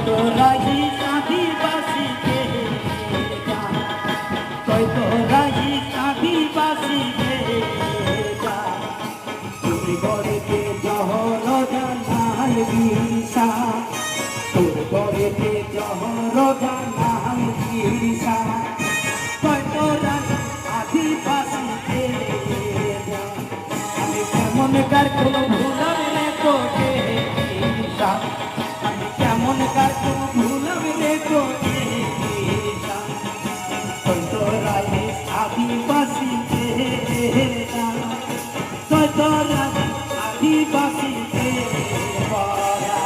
তোরাই আদিবাসীকে গান, তোরাই আদিবাসীকে গান। তোর গড়েতে জহর জানাল বিরসা, তোর গড়েতে জহর জানাল বিরসা। তোরাই আদিবাসীকে গান। আমি কেমন কার কোনো ভুলাম রে তোকে বিরসা, আমি কেমন কার কোনো ভুলাম রে তোকে বিরসা। তোরাই আদিবাসীকে গান, তোরাই আদিবাসীকে বলা।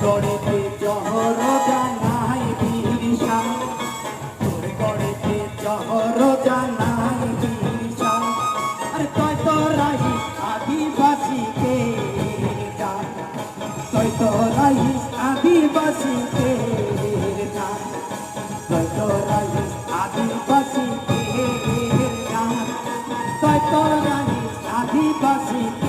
গড়েতে জহর জানাই বিরসা, তোর গড়েতে জহর জানাই বিরসা। আরে তোরাই আদিবাসীকে গান, তোরাই আদিবাসীকে গান, তোরাই আদিবাসীকে গান, তোরাই আদিবাসীকে